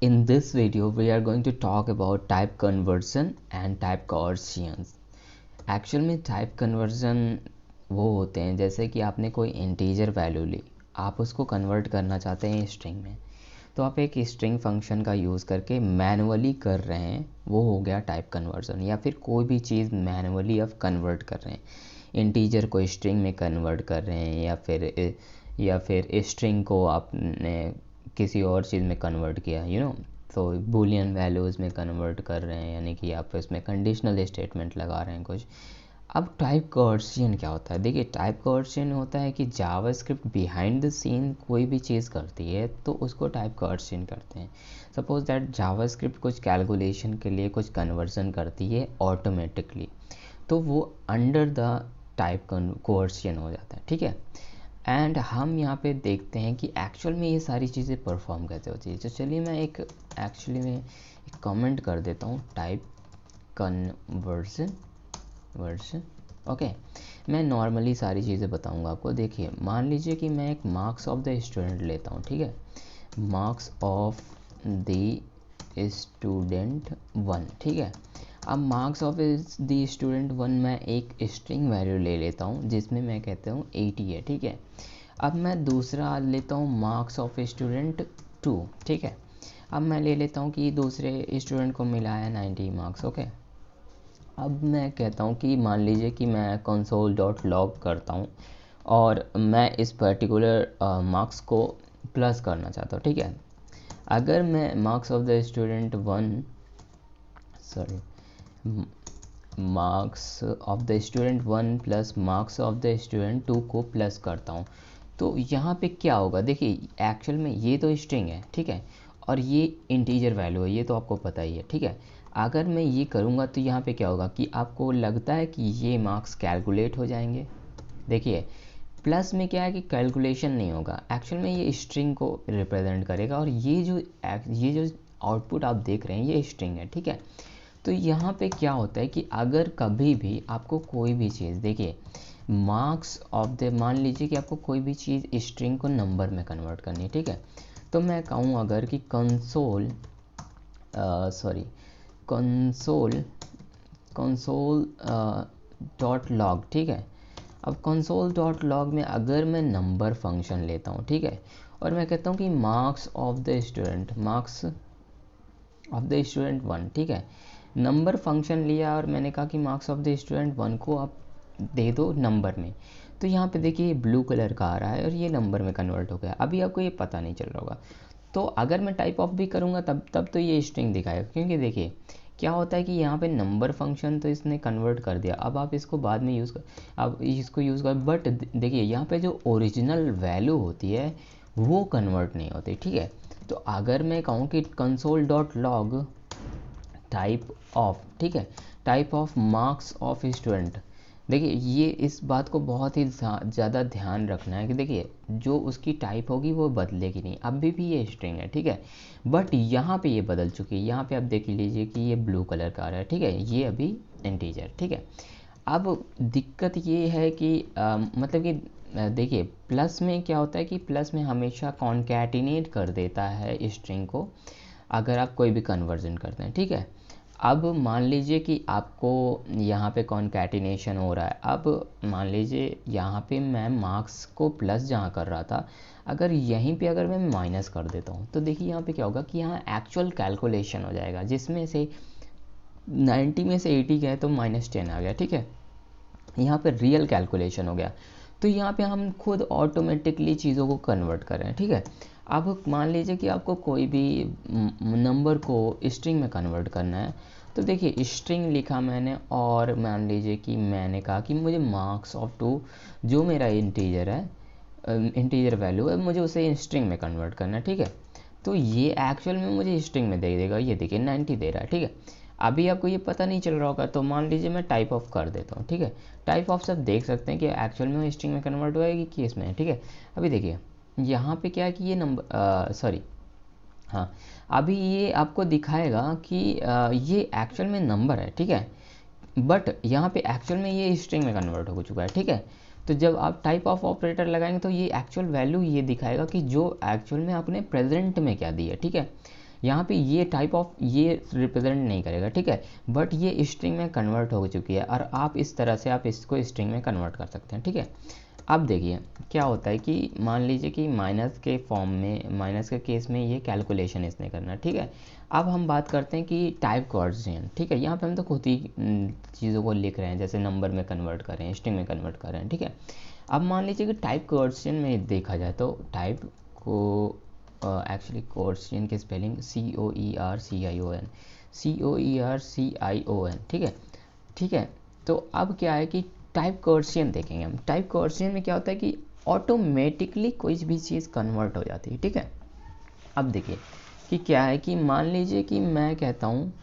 In this video, we are going to talk about type conversion and type conversions. Actual में type conversion वो होते हैं जैसे कि आपने कोई इंटीजर वैल्यू ली, आप उसको कन्वर्ट करना चाहते हैं स्ट्रिंग में, तो आप एक स्ट्रिंग फंक्शन का यूज़ करके मैनुअली कर रहे हैं, वो हो गया टाइप कन्वर्जन। या फिर कोई भी चीज़ मैनुअली आप कन्वर्ट कर रहे हैं, इंटीजर को स्ट्रिंग में कन्वर्ट कर रहे हैं, या फिर स्ट्रिंग को आपने किसी और चीज़ में कन्वर्ट किया, तो बूलियन वैल्यूज़ में कन्वर्ट कर रहे हैं, यानी कि आप इसमें कंडीशनल स्टेटमेंट लगा रहे हैं कुछ। अब टाइप कन्वर्जन क्या होता है? देखिए, टाइप कन्वर्जन होता है कि जावास्क्रिप्ट बिहाइंड द सीन कोई भी चीज़ करती है तो उसको टाइप कन्वर्जन करते हैं। सपोज दैट जावास्क्रिप्ट कुछ कैलकुलेशन के लिए कुछ कन्वर्जन करती है ऑटोमेटिकली, तो वो अंडर द टाइप कन्वर्जन हो जाता है, ठीक है। एंड हम यहाँ पे देखते हैं कि एक्चुअल में ये सारी चीज़ें परफॉर्म कैसे होती है। तो चलिए मैं एक कमेंट कर देता हूँ, टाइप कन्वर्जन वर्जन। ओके, मैं नॉर्मली सारी चीज़ें बताऊंगा आपको। देखिए, मान लीजिए कि मैं एक मार्क्स ऑफ द स्टूडेंट लेता हूँ, ठीक है। मार्क्स ऑफ द स्टूडेंट 1, ठीक है। अब मार्क्स ऑफ द स्टूडेंट 1 मैं एक स्ट्रिंग वैल्यू ले लेता हूँ जिसमें मैं कहता हूँ 80 है, ठीक है। अब मैं दूसरा लेता हूँ मार्क्स ऑफ स्टूडेंट 2, ठीक है। अब मैं ले लेता हूँ कि दूसरे स्टूडेंट को मिला है 90 मार्क्स, ओके। अब मैं कहता हूँ कि मान लीजिए कि मैं console.log करता हूँ और मैं इस पर्टिकुलर मार्क्स को प्लस करना चाहता हूँ, ठीक है। अगर मैं marks of the student 1 marks of the student 1 plus marks of the student 2 को प्लस करता हूँ, तो यहाँ पे क्या होगा? देखिए, एक्चुअल में ये तो स्ट्रिंग है, ठीक है, और ये इंटीजर वैल्यू है, ये तो आपको पता ही है, ठीक है। अगर मैं ये करूँगा तो यहाँ पे क्या होगा कि आपको लगता है कि ये मार्क्स कैलकुलेट हो जाएंगे। देखिए, प्लस में क्या है कि कैलकुलेशन नहीं होगा, एक्चुअल में ये स्ट्रिंग को रिप्रेजेंट करेगा, और ये जो आउटपुट आप देख रहे हैं ये स्ट्रिंग है, ठीक है। तो यहाँ पे क्या होता है कि अगर कभी भी आपको कोई भी चीज़, देखिए मार्क्स ऑफ द, मान लीजिए कि आपको कोई भी चीज़ स्ट्रिंग को नंबर में कन्वर्ट करनी है, ठीक है। तो मैं कहूँ अगर कि कंसोल डॉट लॉग, ठीक है। अब कंसोल डॉट लॉग में अगर मैं नंबर फंक्शन लेता हूँ, ठीक है, और मैं कहता हूँ कि मार्क्स ऑफ द स्टूडेंट 1, ठीक है। नंबर फंक्शन लिया और मैंने कहा कि मार्क्स ऑफ द स्टूडेंट 1 को आप दे दो नंबर में, तो यहाँ पे देखिए ब्लू कलर का आ रहा है और ये नंबर में कन्वर्ट हो गया। अभी आपको ये पता नहीं चल रहा होगा। तो अगर मैं टाइप ऑफ भी करूँगा तब तो ये स्ट्रिंग दिखाएगा, क्योंकि देखिए क्या होता है कि यहाँ पे नंबर फंक्शन तो इसने कन्वर्ट कर दिया। अब आप इसको बाद में यूज़ कर, बट देखिए यहाँ पे जो ओरिजिनल वैल्यू होती है वो कन्वर्ट नहीं होती, ठीक है। तो अगर मैं कहूँ कि console dot log type of, ठीक है, type of marks of student, देखिए ये इस बात को बहुत ही ज़्यादा ध्यान रखना है कि देखिए जो उसकी टाइप होगी वो बदलेगी नहीं, अभी भी ये स्ट्रिंग है, ठीक है। बट यहाँ पे ये बदल चुकी है, यहाँ पे आप देख लीजिए कि ये ब्लू कलर का आ रहा है, ठीक है, ये अभी इंटीजर, ठीक है। अब दिक्कत ये है कि मतलब कि देखिए प्लस में क्या होता है कि प्लस में हमेशा कॉन्कैटिनेट कर देता है स्ट्रिंग को अगर आप कोई भी कन्वर्जन करते हैं, ठीक है। अब मान लीजिए कि आपको यहाँ पे कॉन्कैटिनेशन हो रहा है। अब मान लीजिए यहाँ पे मैं मार्क्स को प्लस जहाँ कर रहा था, अगर यहीं पे अगर मैं माइनस कर देता हूँ तो देखिए यहाँ पे क्या होगा कि यहाँ एक्चुअल कैलकुलेशन हो जाएगा, जिसमें से 90 में से 80 गए तो -10 आ गया, ठीक है। यहाँ पे रियल कैलकुलेशन हो गया, तो यहाँ पे हम खुद ऑटोमेटिकली चीज़ों को कन्वर्ट कर रहे हैं, ठीक है। अब मान लीजिए कि आपको कोई भी नंबर को स्ट्रिंग में कन्वर्ट करना है, तो देखिए स्ट्रिंग लिखा मैंने और मान लीजिए कि मैंने कहा कि मुझे मार्क्स ऑफ 2 जो मेरा इंटीजर है, इंटीजर वैल्यू है, मुझे उसे स्ट्रिंग में कन्वर्ट करना है, ठीक है। तो ये एक्चुअल में मुझे स्ट्रिंग में दे देगा, ये देखिए 90 दे रहा है, ठीक है। अभी आपको ये पता नहीं चल रहा होगा, तो मान लीजिए मैं टाइप ऑफ कर देता हूँ, ठीक है। टाइप ऑफ सब देख सकते हैं कि एक्चुअल में वो स्ट्रिंग में कन्वर्ट हुआ है कि इसमें है, ठीक है। अभी देखिए यहाँ पे क्या है कि ये नंबर हाँ, अभी ये आपको दिखाएगा कि ये एक्चुअल में नंबर है, ठीक है, बट यहाँ पे एक्चुअल में ये स्ट्रिंग में कन्वर्ट हो चुका है, ठीक है। तो जब आप टाइप ऑफ ऑपरेटर लगाएंगे तो ये एक्चुअल वैल्यू ये दिखाएगा कि जो एक्चुअल में आपने प्रेजेंट में क्या दी है, ठीक है। यहाँ पे ये टाइप ऑफ ये रिप्रेजेंट नहीं करेगा, ठीक है, बट ये स्ट्रिंग में कन्वर्ट हो चुकी है और आप इस तरह से आप इसको स्ट्रिंग में कन्वर्ट कर सकते हैं, ठीक है। अब देखिए क्या होता है कि मान लीजिए कि माइनस के फॉर्म में, माइनस के केस में ये कैलकुलेशन इसने करना है, ठीक है। अब हम बात करते हैं कि टाइप कोऑर्डिनेशन, ठीक है। यहाँ पे हम तो खुद ही चीज़ों को लिख रहे हैं, जैसे नंबर में कन्वर्ट कर रहे हैं, स्ट्रिंग में कन्वर्ट कर रहे हैं, ठीक है। अब मान लीजिए कि टाइप कोऑर्डिनेशन में देखा जाए तो टाइप को एक्चुअली कोऑर्डिनेशन की स्पेलिंग COERCION, COERCION, ठीक है, ठीक है। तो अब क्या है कि टाइप कोऑर्डिनेशन देखेंगे हम। टाइप कोऑर्डिनेशन में क्या होता है कि ऑटोमेटिकली कोई भी चीज़ कन्वर्ट हो जाती है, ठीक है। अब देखिए कि क्या है कि मान लीजिए कि मैं कहता हूँ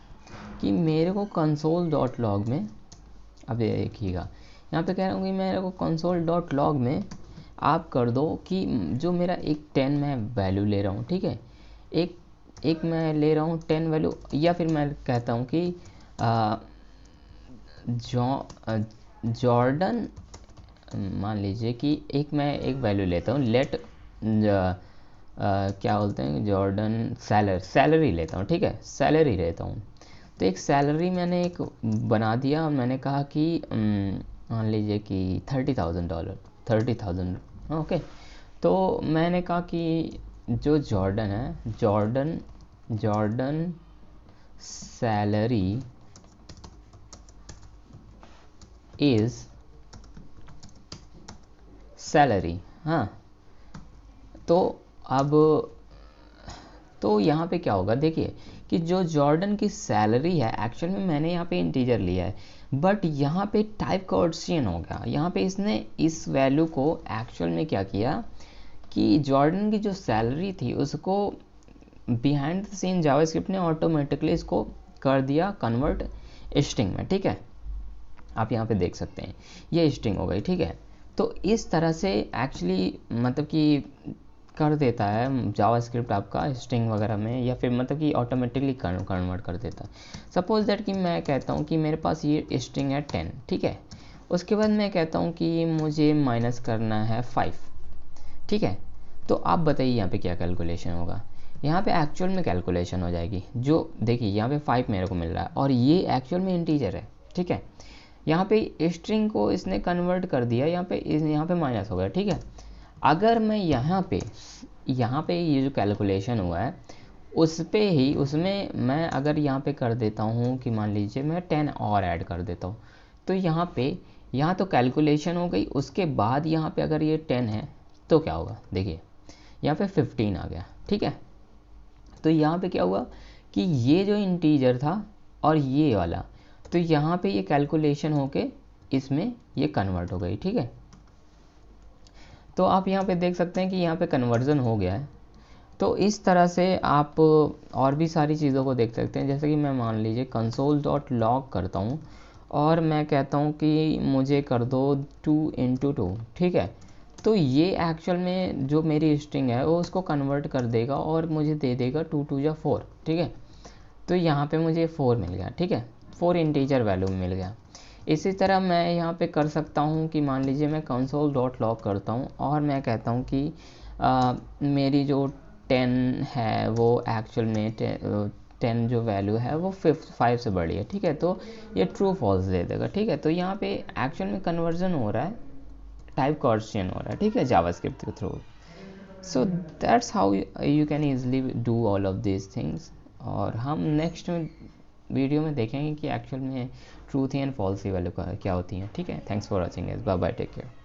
कि मेरे को console.log में, अब देखिएगा यहाँ पे कह रहा हूँ कि मेरे को console.log में आप कर दो कि जो मेरा एक 10 मैं वैल्यू ले रहा हूँ, ठीक है, एक मैं ले रहा हूँ 10 वैल्यू, या फिर मैं कहता हूँ कि जॉर्डन, मान लीजिए कि मैं एक वैल्यू लेता हूँ, लेट क्या बोलते हैं, जॉर्डन सैलरी लेता हूँ, ठीक है, सैलरी लेता हूँ। तो एक सैलरी मैंने एक बना दिया और मैंने कहा कि मान लीजिए कि $30,000, 30,000, ओके। तो मैंने कहा कि जो जॉर्डन है, जॉर्डन सैलरी इज सैलरी, हाँ। तो अब तो यहाँ पे क्या होगा, देखिए कि जो जॉर्डन की सैलरी है एक्चुअल में मैंने यहाँ पे इंटीजर लिया है, बट यहाँ पे टाइप कोऑर्डिनेशन हो गया। यहाँ पे इसने इस वैल्यू को एक्चुअल में क्या किया कि जॉर्डन की जो सैलरी थी उसको बिहाइंड द सीन जावास्क्रिप्ट ने ऑटोमेटिकली इसको कर दिया कन्वर्ट स्ट्रिंग में, ठीक है। आप यहाँ पे देख सकते हैं ये स्ट्रिंग हो गई, ठीक है। तो इस तरह से एक्चुअली मतलब कि कर देता है जावास्क्रिप्ट आपका स्ट्रिंग वगैरह में, या फिर मतलब कि ऑटोमेटिकली कन्वर्ट कर देता है। सपोज दैट कि मैं कहता हूँ कि मेरे पास ये स्ट्रिंग है 10, ठीक है। उसके बाद मैं कहता हूँ कि मुझे माइनस करना है 5, ठीक है। तो आप बताइए यहाँ पे क्या कैलकुलेशन होगा। यहाँ पे एक्चुअल में कैलकुलेशन हो जाएगी, जो देखिए यहाँ पे 5 मेरे को मिल रहा है और ये एक्चुअल में इंटीजर है, ठीक है। यहाँ पे स्ट्रिंग को इसने कन्वर्ट कर दिया, यहाँ पे माइनस हो गया, ठीक है। अगर मैं यहाँ पे ये जो कैलकुलेशन हुआ है उस पे ही, उसमें मैं अगर यहाँ पे कर देता हूँ कि मान लीजिए मैं 10 और ऐड कर देता हूँ, तो यहाँ तो कैलकुलेशन हो गई, उसके बाद यहाँ पे अगर ये 10 है तो क्या होगा, देखिए यहाँ पे 15 आ गया, ठीक है। तो यहाँ पे क्या हुआ कि ये जो इंटीजर था और ये वाला, तो यहाँ पे ये कैलकुलेशन होके इसमें ये कन्वर्ट हो गई, ठीक है। तो आप यहाँ पे देख सकते हैं कि यहाँ पे कन्वर्जन हो गया है। तो इस तरह से आप और भी सारी चीज़ों को देख सकते हैं, जैसे कि मैं मान लीजिए console.log करता हूँ और मैं कहता हूँ कि मुझे कर दो 2 × 2, ठीक है। तो ये एक्चुअल में जो मेरी स्ट्रिंग है वो उसको कन्वर्ट कर देगा और मुझे दे देगा 2 × 2 = 4, ठीक है। तो यहाँ पे मुझे 4 मिल गया, ठीक है, 4 इंटीजर वैल्यू मिल गया। इसी तरह मैं यहाँ पे कर सकता हूँ कि मान लीजिए मैं console.log करता हूँ और मैं कहता हूँ कि मेरी जो 10 है वो एक्चुअल में 10 जो वैल्यू है वो 5 से बड़ी है, ठीक है। तो ये ट्रू फॉल्स दे देगा, ठीक है। तो यहाँ पे एक्चुअल में कन्वर्जन हो रहा है, टाइप कोऑर्डिनेशन हो रहा है, ठीक है, जावास्क्रिप्ट के through. So that's how you can easily do all of this things. और हम नेक्स्ट वीडियो में देखेंगे कि एक्चुअल में ट्रूथ एंड फॉल्स की वैल्यू क्या होती हैं, ठीक है। Thanks for watching, bye bye, take care.